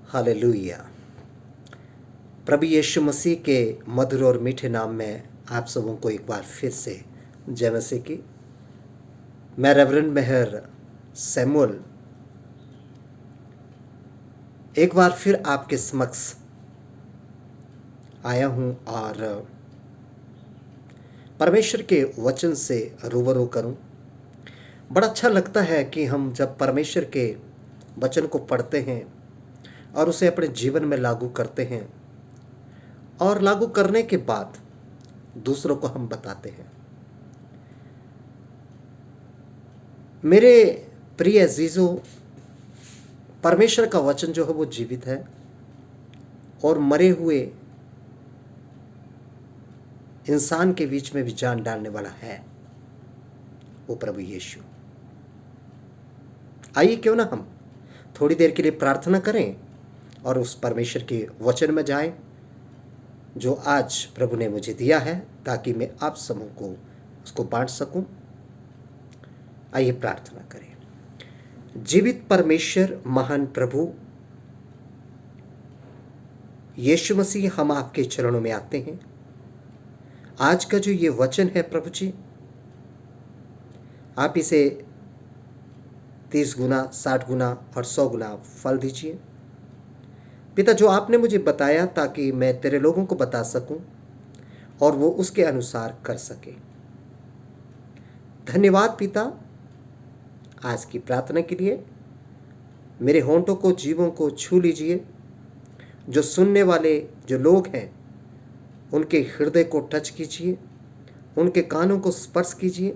Hallelujah. प्रभु यीशु मसीह के मधुर और मीठे नाम में आप सबों को एक बार फिर से जय मसीह की। मैं रेवरेंड मेहर सैमुअल एक बार फिर आपके समक्ष आया हूं और परमेश्वर के वचन से रूबरू करूं। बड़ा अच्छा लगता है कि हम जब परमेश्वर के वचन को पढ़ते हैं और उसे अपने जीवन में लागू करते हैं और लागू करने के बाद दूसरों को हम बताते हैं। मेरे प्रिय अजीजों, परमेश्वर का वचन जो है वो जीवित है और मरे हुए इंसान के बीच में भी जान डालने वाला है, वो प्रभु यीशु। आइए क्यों ना हम थोड़ी देर के लिए प्रार्थना करें और उस परमेश्वर के वचन में जाएं जो आज प्रभु ने मुझे दिया है, ताकि मैं आप समूह को उसको बांट सकूं। आइए प्रार्थना करें। जीवित परमेश्वर, महान प्रभु यीशु मसीह, हम आपके चरणों में आते हैं। आज का जो ये वचन है प्रभु जी, आप इसे 30 गुना, 60 गुना और 100 गुना फल दीजिए पिता, जो आपने मुझे बताया ताकि मैं तेरे लोगों को बता सकूं और वो उसके अनुसार कर सके। धन्यवाद पिता आज की प्रार्थना के लिए। मेरे होंठों को, जीवों को छू लीजिए। जो सुनने वाले जो लोग हैं उनके हृदय को टच कीजिए, उनके कानों को स्पर्श कीजिए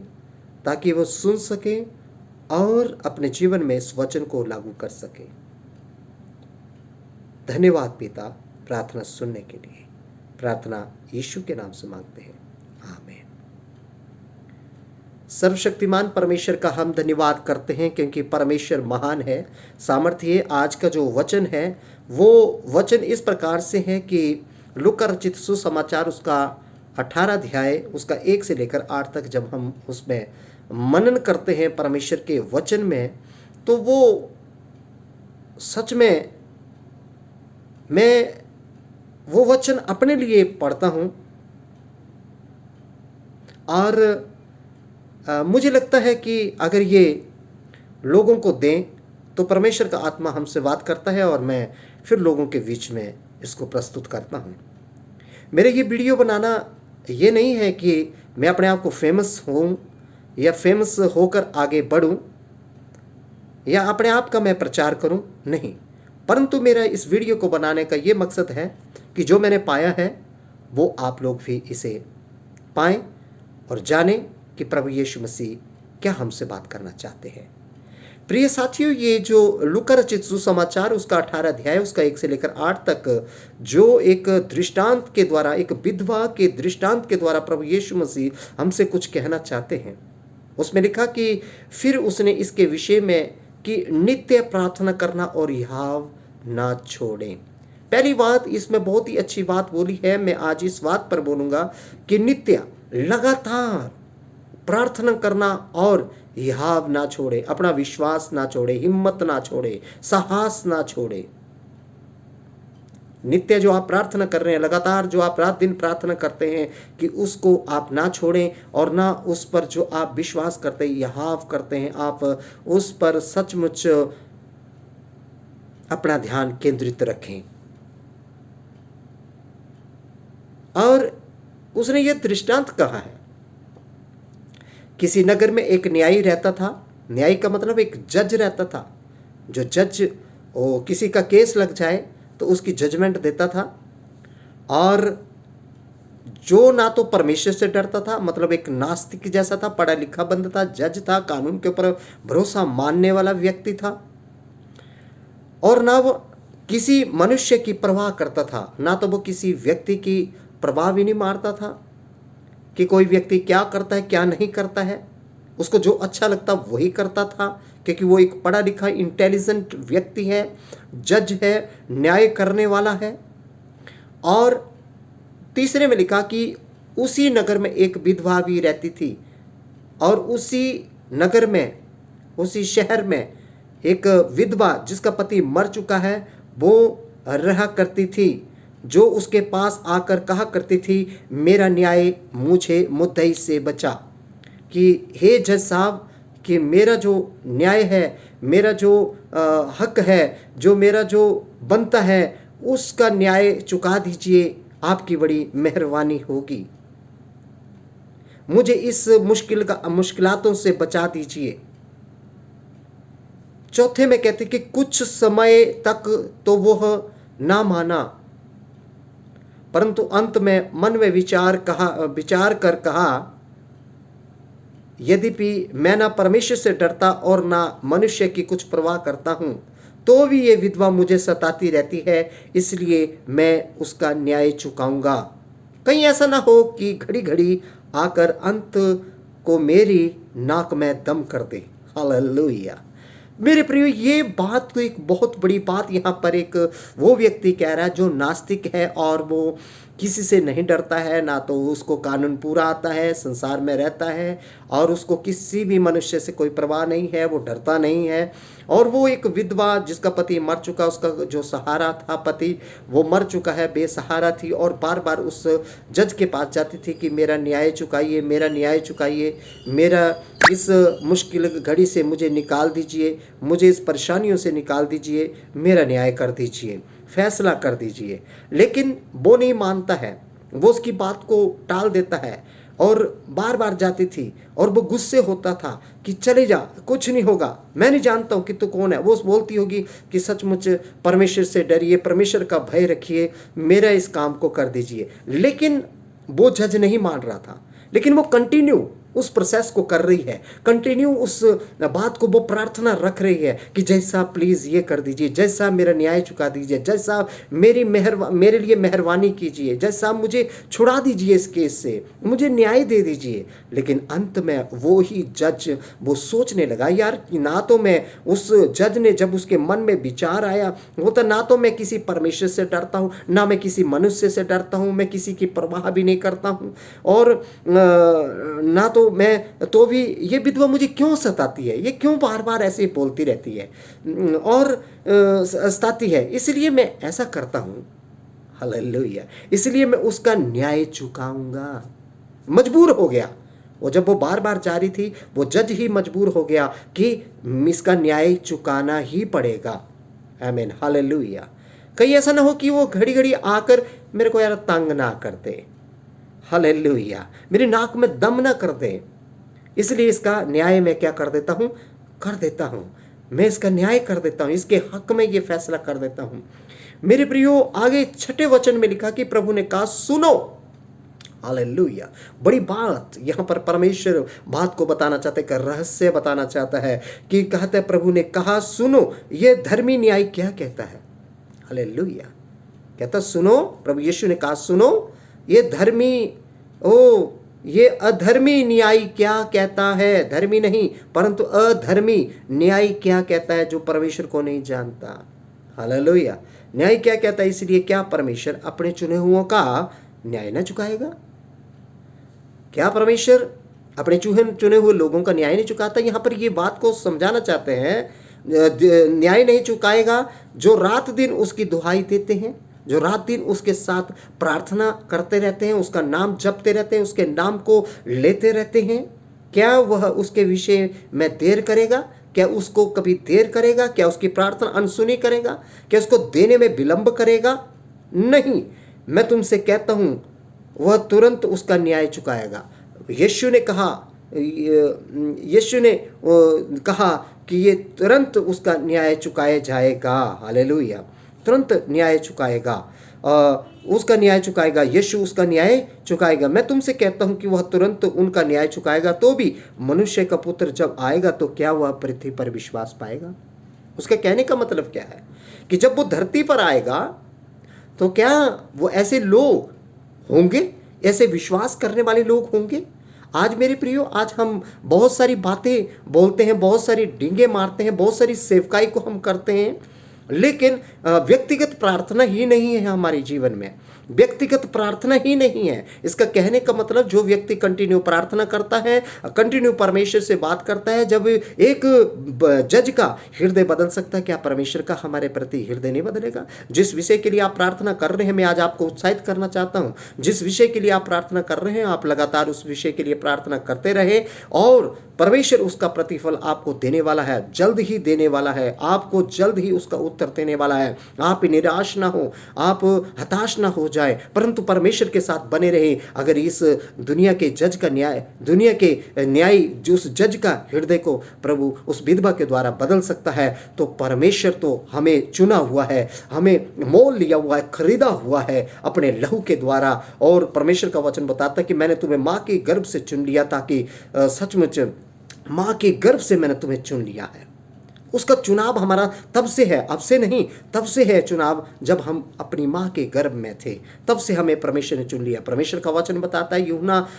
ताकि वो सुन सके और अपने जीवन में इस वचन को लागू कर सके। धन्यवाद पिता प्रार्थना सुनने के लिए। प्रार्थना यीशु के नाम से मांगते हैं, आमीन। सर्वशक्तिमान परमेश्वर का हम धन्यवाद करते हैं क्योंकि परमेश्वर महान है, सामर्थ्य है। आज का जो वचन है वो वचन इस प्रकार से है कि लूका रचित सुसमाचार उसका 18 अध्याय उसका 1 से लेकर 8 तक जब हम उसमें मनन करते हैं परमेश्वर के वचन में, तो वो सच में मैं वो वचन अपने लिए पढ़ता हूं और मुझे लगता है कि अगर ये लोगों को दें तो परमेश्वर का आत्मा हमसे बात करता है और मैं फिर लोगों के बीच में इसको प्रस्तुत करता हूं। मेरे ये वीडियो बनाना ये नहीं है कि मैं अपने आप को फेमस हूं या फेमस होकर आगे बढ़ूं या अपने आप का मैं प्रचार करूं, नहीं, परंतु मेरा इस वीडियो को बनाने का ये मकसद है कि जो मैंने पाया है वो आप लोग भी इसे पाएं और जानें कि प्रभु यीशु मसीह क्या हमसे बात करना चाहते हैं। प्रिय साथियों, ये जो लूका रचित सुसमाचार उसका 18 अध्याय उसका 1 से लेकर 8 तक जो एक दृष्टांत के द्वारा, एक विधवा के दृष्टांत के द्वारा प्रभु यीशु मसीह हमसे कुछ कहना चाहते हैं, उसमें लिखा कि फिर उसने इसके विषय में कि नित्य प्रार्थना करना और यहाव ना छोड़ें। पहली बात इसमें बहुत ही अच्छी बात बोली है, मैं आज इस बात पर बोलूंगा कि नित्य लगातार प्रार्थना करना और यहाव ना छोड़े, अपना विश्वास ना छोड़े, हिम्मत ना छोड़े, साहस ना छोड़े। नित्य जो आप प्रार्थना कर रहे हैं, लगातार जो आप रात दिन प्रार्थना करते हैं कि उसको आप ना छोड़ें और ना उस पर जो आप विश्वास करते हैं, यहाव करते हैं, आप उस पर सचमुच अपना ध्यान केंद्रित रखें। और उसने ये दृष्टांत कहा है। किसी नगर में एक न्यायी रहता था। न्यायी का मतलब एक जज रहता था। जो जज किसी का केस लग जाए तो उसकी जजमेंट देता था और जो ना तो परमेश्वर से डरता था, मतलब एक नास्तिक जैसा था, पढ़ा लिखा बंद था, जज था, कानून के ऊपर भरोसा मानने वाला व्यक्ति था, और ना वो किसी मनुष्य की परवाह करता था, ना तो वो किसी व्यक्ति की प्रभाव ही नहीं मारता था कि कोई व्यक्ति क्या करता है क्या नहीं करता है। उसको जो अच्छा लगता वही करता था क्योंकि वो एक पढ़ा लिखा इंटेलिजेंट व्यक्ति है, जज है, न्याय करने वाला है। और तीसरे में लिखा कि उसी नगर में एक विधवा भी रहती थी और उसी नगर में, उसी शहर में एक विधवा जिसका पति मर चुका है, वो रहा करती थी, जो उसके पास आकर कहा करती थी, मेरा न्याय मुझे मुद्दई से बचा। कि हे जज साहब, कि मेरा जो न्याय है, मेरा जो हक है, जो मेरा जो बनता है, उसका न्याय चुका दीजिए, आपकी बड़ी मेहरबानी होगी। मुझे इस मुश्किलातों से बचा दीजिए। चौथे में कहते कि कुछ समय तक तो वह ना माना, परंतु अंत में मन में विचार कर कहा, यद्यपि मैं ना परमेश्वर से डरता और ना मनुष्य की कुछ परवाह करता हूं, तो भी ये विधवा मुझे सताती रहती है, इसलिए मैं उसका न्याय चुकाऊंगा। कहीं ऐसा ना हो कि घड़ी घड़ी आकर अंत को मेरी नाक में दम कर दे। हालेलुया। मेरे प्रियो, ये बात तो एक बहुत बड़ी बात यहाँ पर एक वो व्यक्ति कह रहा है जो नास्तिक है और वो किसी से नहीं डरता है, ना तो उसको कानून पूरा आता है, संसार में रहता है और उसको किसी भी मनुष्य से कोई परवाह नहीं है, वो डरता नहीं है। और वो एक विधवा जिसका पति मर चुका, उसका जो सहारा था पति वो मर चुका है, बेसहारा थी और बार बार उस जज के पास जाती थी कि मेरा न्याय चुकाइए, मेरा न्याय चुकाइए, मेरा इस मुश्किल घड़ी से मुझे निकाल दीजिए, मुझे इस परेशानियों से निकाल दीजिए, मेरा न्याय कर दीजिए, फैसला कर दीजिए। लेकिन वो नहीं मानता है, वो उसकी बात को टाल देता है और बार बार जाती थी और वो गुस्से होता था कि चले जा, कुछ नहीं होगा, मैं नहीं जानता हूँ कि तू कौन है। वो बोलती होगी कि सचमुच परमेश्वर से डरिए, परमेश्वर का भय रखिए, मेरा इस काम को कर दीजिए। लेकिन वो जज नहीं मान रहा था, लेकिन वो कंटिन्यू उस प्रोसेस को कर रही है, कंटिन्यू उस बात को वो प्रार्थना रख रही है कि जज साहब प्लीज़ ये कर दीजिए, जज साहब मेरा न्याय चुका दीजिए, जज साहब मेरे लिए मेहरबानी कीजिए, जज साहब मुझे छुड़ा दीजिए इस केस से, मुझे न्याय दे दीजिए। लेकिन अंत में वो ही जज वो सोचने लगा, यार ना तो मैं उस जज ने जब उसके मन में विचार आया वो तो ना तो मैं किसी परमेश्वर से डरता हूँ, ना मैं किसी मनुष्य से डरता हूँ, मैं किसी की परवाह भी नहीं करता हूँ, और ना तो मैं तो भी ये विधवा मुझे क्यों सताती है, ये क्यों बार बार ऐसे बोलती रहती है और सताती है, इसलिए मैं ऐसा करता हूँ। हालेलुया। इसलिए मैं उसका न्याय चुकाऊंगा। मजबूर हो गया वो, जब वो बार बार जा रही थी वो जज ही मजबूर हो गया कि इसका न्याय चुकाना ही पड़ेगा। आमीन। हालेलुया। कहीं ऐसा ना हो कि वो घड़ी घड़ी आकर मेरे को यार तंग ना कर दे, हालेलुया, मेरी नाक में दम ना कर दे, इसलिए इसका न्याय मैं क्या कर देता हूं, मैं इसका न्याय कर देता हूं, इसके हक में ये फैसला कर देता हूं। मेरे प्रियो, आगे 6ठे वचन में लिखा कि प्रभु ने कहा सुनो। हालेलुया। बड़ी बात यहां पर परमेश्वर बात को बताना चाहते हैं, रहस्य बताना चाहता है कि कहते हैं प्रभु ने कहा सुनो, ये धर्मी न्याय क्या कहता है। हालेलुया। कहता सुनो, प्रभु यीशु ने कहा सुनो, ये अधर्मी न्याय क्या कहता है। धर्मी नहीं परंतु अधर्मी न्याय क्या कहता है, जो परमेश्वर को नहीं जानता। हालेलुया। न्याय क्या कहता है, इसलिए क्या परमेश्वर अपने चुने हुओं का न्याय न चुकाएगा? क्या परमेश्वर अपने चुने हुए लोगों का न्याय नहीं चुकाता? यहां पर ये बात को समझाना चाहते हैं, न्याय नहीं चुकाएगा जो रात दिन उसकी दुहाई देते हैं, जो रात दिन उसके साथ प्रार्थना करते रहते हैं, उसका नाम जपते रहते हैं, उसके नाम को लेते रहते हैं। क्या वह उसके विषय में देर करेगा? क्या उसको कभी देर करेगा? क्या उसकी प्रार्थना अनसुनी करेगा? क्या उसको देने में विलंब करेगा? नहीं, मैं तुमसे कहता हूं वह तुरंत उसका न्याय चुकाएगा। यीशु ने कहा कि ये तुरंत उसका न्याय चुकाया जाएगा। हालेलुया। तुरंत न्याय चुकाएगा, उसका न्याय चुकाएगा, यीशु उसका न्याय चुकाएगा। मैं तुमसे कहता हूं कि वह तुरंत उनका न्याय चुकाएगा। तो भी मनुष्य का पुत्र जब आएगा तो क्या वह पृथ्वी पर विश्वास पाएगा? उसके कहने का मतलब क्या है कि जब वो धरती पर आएगा तो क्या वो ऐसे लोग होंगे, ऐसे विश्वास करने वाले लोग होंगे? आज मेरे प्रियो, आज हम बहुत सारी बातें बोलते हैं, बहुत सारी डींगे मारते हैं, बहुत सारी सेवकाई को हम करते हैं, लेकिन व्यक्तिगत प्रार्थना ही नहीं है हमारे जीवन में। व्यक्तिगत प्रार्थना ही नहीं है। इसका कहने का मतलब जो व्यक्ति कंटिन्यू प्रार्थना करता है, कंटिन्यू परमेश्वर से बात करता है, जब एक जज का हृदय बदल सकता है, क्या परमेश्वर का हमारे प्रति हृदय नहीं बदलेगा? जिस विषय के लिए आप प्रार्थना कर रहे हैं, मैं आज आपको उत्साहित करना चाहता हूं, जिस विषय के लिए आप प्रार्थना कर रहे हैं, आप लगातार उस विषय के लिए प्रार्थना करते रहे और परमेश्वर उसका प्रतिफल आपको देने वाला है, जल्द ही देने वाला है, आपको जल्द ही उसका उत्तर देने वाला है। आप निराश ना हो, आप हताश ना हो जाए, परंतु परमेश्वर के साथ बने रहे। अगर इस दुनिया के जज का न्याय, दुनिया के न्यायी जो उस जज का हृदय को प्रभु उस विधवा के द्वारा बदल सकता है, तो परमेश्वर तो हमें चुना हुआ है, हमें मोल लिया हुआ है, खरीदा हुआ है अपने लहू के द्वारा। और परमेश्वर का वचन बताता है कि मैंने तुम्हें माँ के गर्भ से चुन लिया, ताकि सचमुच माँ के गर्भ से मैंने तुम्हें चुन लिया है। उसका चुनाव हमारा तब से है, अब से नहीं, तब से है चुनाव, जब हम अपनी माँ के गर्भ में थे, तब से हमें परमेश्वर ने चुन लिया। परमेश्वर का वचन बताता है, यूहन्ना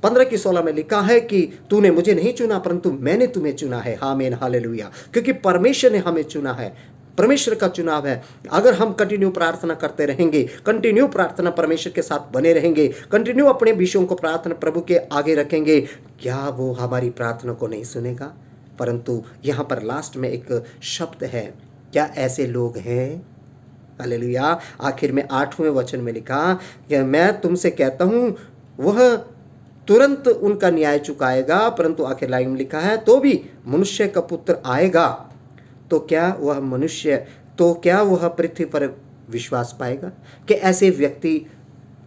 15:16 में लिखा है कि तूने मुझे नहीं चुना, परंतु मैंने तुम्हें चुना है। आमीन, हालेलुया। क्योंकि परमेश्वर ने हमें चुना है, परमेश्वर का चुनाव है। अगर हम कंटिन्यू प्रार्थना करते रहेंगे, कंटिन्यू प्रार्थना परमेश्वर के साथ बने रहेंगे, कंटिन्यू अपने विषयों को प्रार्थना प्रभु के आगे रखेंगे, क्या वो हमारी प्रार्थना को नहीं सुनेगा? परंतु यहाँ पर लास्ट में एक शब्द है, क्या ऐसे लोग हैं? हालेलुया। आखिर में 8वें वचन में लिखा कि मैं तुमसे कहता हूँ वह तुरंत उनका न्याय चुकाएगा। परंतु आखिर लाइन में लिखा है, तो भी मनुष्य का पुत्र आएगा तो क्या वह पृथ्वी पर विश्वास पाएगा? कि ऐसे व्यक्ति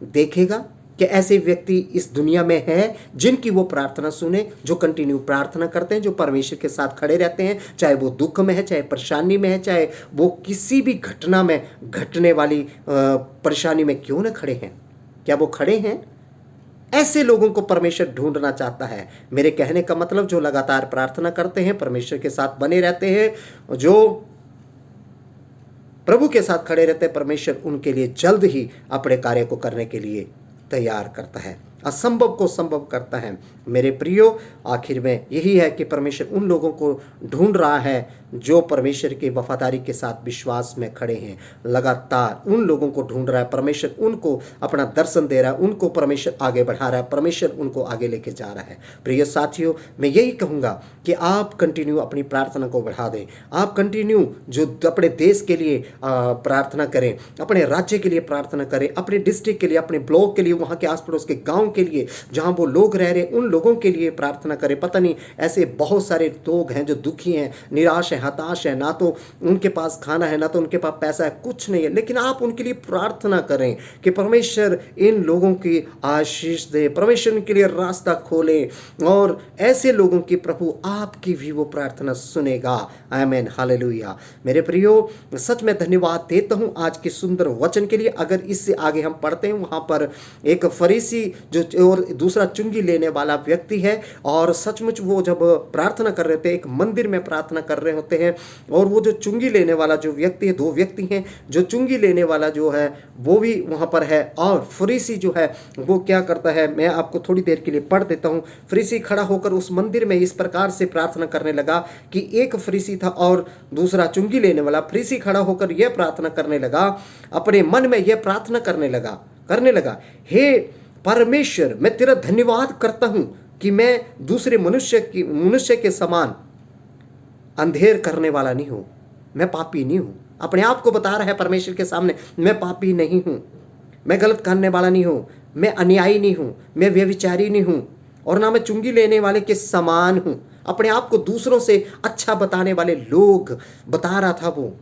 देखेगा, कि ऐसे व्यक्ति इस दुनिया में है जिनकी वो प्रार्थना सुने, जो कंटिन्यू प्रार्थना करते हैं, जो परमेश्वर के साथ खड़े रहते हैं, चाहे वो दुख में है, चाहे परेशानी में है, चाहे वो किसी भी घटना में घटने वाली परेशानी में क्यों न खड़े हैं? क्या वो खड़े हैं? ऐसे लोगों को परमेश्वर ढूंढना चाहता है। मेरे कहने का मतलब, जो लगातार प्रार्थना करते हैं, परमेश्वर के साथ बने रहते हैं, जो प्रभु के साथ खड़े रहते हैं, परमेश्वर उनके लिए जल्द ही अपने कार्य को करने के लिए तैयार करता है, असंभव को संभव करता है। मेरे प्रियो, आखिर में यही है कि परमेश्वर उन लोगों को ढूंढ रहा है जो परमेश्वर की वफादारी के साथ विश्वास में खड़े हैं। लगातार उन लोगों को ढूंढ रहा है परमेश्वर, उनको अपना दर्शन दे रहा है, उनको परमेश्वर आगे बढ़ा रहा है, परमेश्वर उनको आगे लेके जा रहा है। प्रिय साथियों, मैं यही कहूँगा कि आप कंटिन्यू अपनी प्रार्थना को बढ़ा दें। आप कंटिन्यू जो अपने देश के लिए प्रार्थना करें, अपने राज्य के लिए प्रार्थना करें, अपने डिस्ट्रिक्ट के लिए, अपने ब्लॉक के लिए, वहाँ के आस पड़ोस के गाँव के लिए, जहाँ वो लोग रह रहे हैं, उन लोगों के लिए प्रार्थना करें। पता नहीं, ऐसे बहुत सारे लोग हैं जो दुखी हैं, निराश हैं, हताश है, ना तो उनके पास खाना है, ना तो उनके पास पैसा है, कुछ नहीं है, लेकिन आप उनके लिए प्रार्थना करें कि परमेश्वर इन लोगों की आशीष दे, परमेश्वर उनके लिए रास्ता खोले, और ऐसे लोगों की प्रभु आपकी भी वो प्रार्थना सुनेगा। आमीन, हालेलुया। मेरे प्रियो, सच में धन्यवाद देता हूं आज के सुंदर वचन के लिए। अगर इससे आगे हम पढ़ते हैं, वहां पर एक फरीसी जो और दूसरा चुंगी लेने वाला व्यक्ति है, और सचमुच वो जब प्रार्थना कर रहे थे, एक मंदिर में प्रार्थना कर रहे होते हैं, और वो जो चुंगी लेने वाला जो व्यक्ति है, दो व्यक्ति हैं, जो चुंगी लेने वाला जो है वो भी वहां पर है, और फरीसी जो है वो क्या करता है, मैं आपको थोड़ी देर के लिए पढ़ देता हूं। फरीसी खड़ा होकर उस मंदिर में इस प्रकार से प्रार्थना करने लगा कि एक फरीसी था और दूसरा चुंगी लेने वाला। फरीसी खड़ा होकर यह प्रार्थना करने लगा, अपने मन में यह प्रार्थना करने लगा, हे परमेश्वर, मैं तेरा धन्यवाद करता हूं कि मैं दूसरे मनुष्य के समान अंधेर करने वाला नहीं हूं, मैं पापी नहीं हूं। अपने आप को बता रहा है परमेश्वर के सामने, मैं पापी नहीं हूं, मैं गलत करने वाला नहीं हूं, मैं अन्यायी नहीं हूं, मैं व्यभिचारी नहीं हूं, और ना मैं चुंगी लेने वाले के समान हूं। अपने आप को दूसरों से अच्छा बताने वाले लोग बता रहा था वो।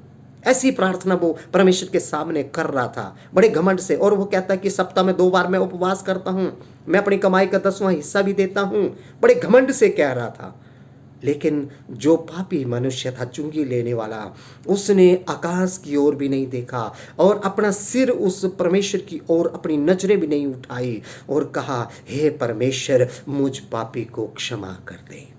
ऐसी प्रार्थना वो परमेश्वर के सामने कर रहा था, बड़े घमंड से। और वो कहता है कि सप्ताह में 2 बार मैं उपवास करता हूं, मैं अपनी कमाई का 10वां हिस्सा भी देता हूं, बड़े घमंड से कह रहा था। लेकिन जो पापी मनुष्य था, चुंगी लेने वाला, उसने आकाश की ओर भी नहीं देखा, और अपना सिर उस परमेश्वर की ओर अपनी नजरें भी नहीं उठाई, और कहा, हे परमेश्वर, मुझ पापी को क्षमा कर दे।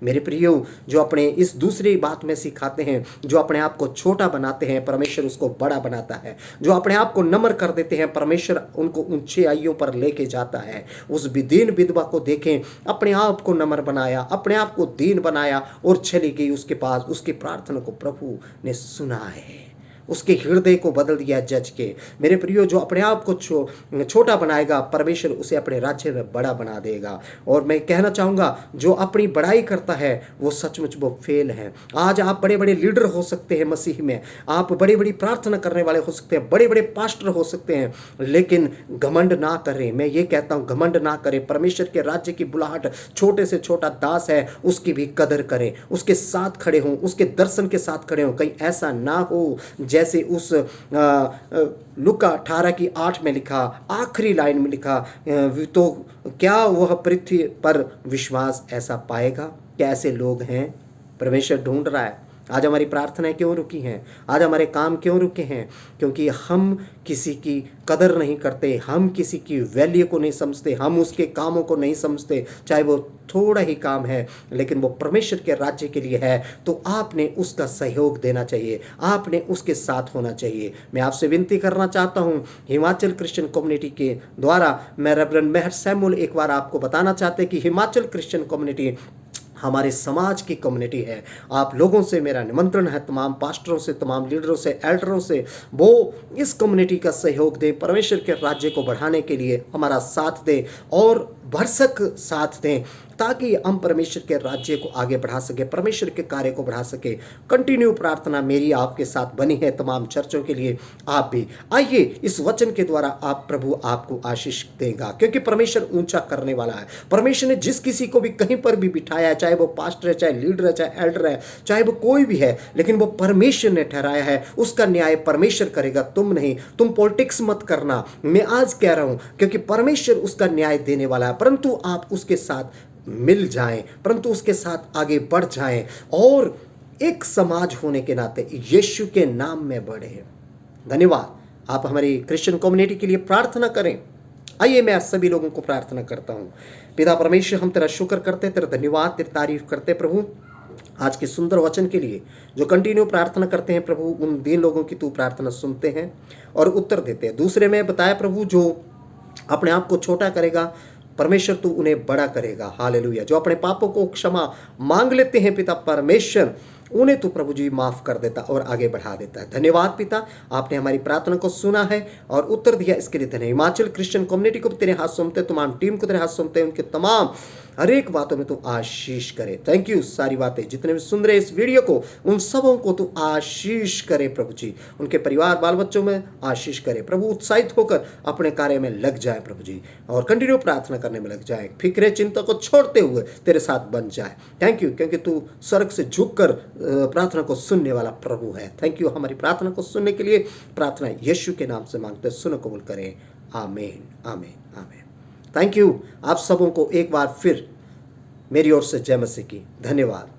मेरे प्रियो, जो अपने इस दूसरी बात में सिखाते हैं, जो अपने आप को छोटा बनाते हैं, परमेश्वर उसको बड़ा बनाता है। जो अपने आप को नम्र कर देते हैं, परमेश्वर उनको ऊंचाइयों पर लेके जाता है। उस दीन विधवा को देखें, अपने आप को नम्र बनाया, अपने आप को दीन बनाया, और चली गई उसके पास। उसकी प्रार्थना को प्रभु ने सुना है, उसके हृदय को बदल दिया जज के। मेरे प्रियो, जो अपने आप को छोटा बनाएगा, परमेश्वर उसे अपने राज्य में बड़ा बना देगा। और मैं कहना चाहूँगा, जो अपनी बड़ाई करता है वो सचमुच वो फेल है। आज आप बड़े बड़े लीडर हो सकते हैं मसीह में, आप बड़ी बड़ी प्रार्थना करने वाले हो सकते हैं, बड़े बड़े पास्टर हो सकते हैं, लेकिन घमंड ना करें। मैं ये कहता हूँ, घमंड ना करें। परमेश्वर के राज्य की बुलाहट छोटे से छोटा दास है, उसकी भी कदर करें, उसके साथ खड़े हों, उसके दर्शन के साथ खड़े हों। कहीं ऐसा ना हो जैसे उस लुका 18:8 में लिखा, आखिरी लाइन में लिखा, तो क्या वह पृथ्वी पर विश्वास ऐसा पाएगा? क्या ऐसे लोग हैं? परमेश्वर ढूंढ रहा है। आज हमारी प्रार्थनाएं क्यों रुकी हैं? आज हमारे काम क्यों रुके हैं? क्योंकि हम किसी की कदर नहीं करते, हम किसी की वैल्यू को नहीं समझते, हम उसके कामों को नहीं समझते, चाहे वो थोड़ा ही काम है, लेकिन वो परमेश्वर के राज्य के लिए है, तो आपने उसका सहयोग देना चाहिए, आपने उसके साथ होना चाहिए। मैं आपसे विनती करना चाहता हूँ, हिमाचल क्रिश्चियन कम्युनिटी के द्वारा मैं रेवरेंड मेहर सैमुअल एक बार आपको बताना चाहते कि हिमाचल क्रिश्चियन कम्युनिटी हमारे समाज की कम्युनिटी है। आप लोगों से मेरा निमंत्रण है, तमाम पास्टरों से, तमाम लीडरों से, एल्डरों से, वो इस कम्युनिटी का सहयोग दें, परमेश्वर के राज्य को बढ़ाने के लिए हमारा साथ दें और भरसक साथ दें, ताकि हम परमेश्वर के राज्य को आगे बढ़ा सके, परमेश्वर के कार्य को बढ़ा सके। कंटिन्यू प्रार्थना मेरी आपके साथ बनी है, तमाम चर्चों के लिए आप भी आइए, इस वचन के द्वारा आप प्रभु आपको आशीष देगा, क्योंकि परमेश्वर ऊंचा करने वाला है। परमेश्वर ने जिस किसी को भी कहीं पर भी बिठाया है, चाहे वो पास्टर है, चाहे लीडर है, चाहे एल्डर है, चाहे वो कोई भी है, लेकिन वो परमेश्वर ने ठहराया है, उसका न्याय परमेश्वर करेगा, तुम नहीं। तुम पॉलिटिक्स मत करना, मैं आज कह रहा हूं, क्योंकि परमेश्वर उसका न्याय देने वाला है। परंतु आप उसके साथ मिल जाएं, परंतु उसके साथ आगे बढ़ जाएं और एक समाज होने के नाते यीशु के नाम में बढ़े। धन्यवाद। आप हमारी क्रिश्चियन कम्युनिटी के लिए प्रार्थना करें। आइए, मैं सभी लोगों को प्रार्थना करता हूं। पिता परमेश्वर, हम तेरा शुक्र करते, तेरा धन्यवाद, तेरी तारीफ करते प्रभु, आज के सुंदर वचन के लिए। जो कंटिन्यू प्रार्थना करते हैं प्रभु, उन 10 लोगों की तू प्रार्थना सुनते हैं और उत्तर देते हैं। दूसरे में बताया प्रभु, जो अपने आप को छोटा करेगा, परमेश्वर तू उन्हें बड़ा करेगा। हालेलुया। जो अपने पापों को क्षमा मांग लेते हैं पिता परमेश्वर, उन्हें तू प्रभु जी माफ कर देता और आगे बढ़ा देता है। धन्यवाद पिता, आपने हमारी प्रार्थना को सुना है और उत्तर दिया, इसके लिए धन्यवाद। हिमाचल क्रिश्चियन कम्युनिटी को तेरे हाथ सौंपते, तमाम टीम को तेरे हाथ सौंपते, उनके तमाम हर एक बातों में तू आशीष करे। Thank you. सारी बातें जितने भी सुन रहे इस वीडियो को, उन सबों को तू आशीष करे प्रभु जी, उनके परिवार बाल बच्चों में आशीष करे प्रभु। उत्साहित होकर अपने कार्य में लग जाए प्रभु जी, और कंटिन्यू प्रार्थना करने में लग जाए, फिक्रे चिंता को छोड़ते हुए तेरे साथ बन जाए। थैंक यू, क्योंकि तू स्वर्ग से झुककर प्रार्थना को सुनने वाला प्रभु है। Thank you. हमारी प्रार्थना को सुनने के लिए प्रार्थना यीशु के नाम से मांगते, सुनो कबूल करें। आमीन, आमीन, आमीन। Thank you. आप सबों को एक बार फिर मेरी ओर से जय मसीह की। धन्यवाद।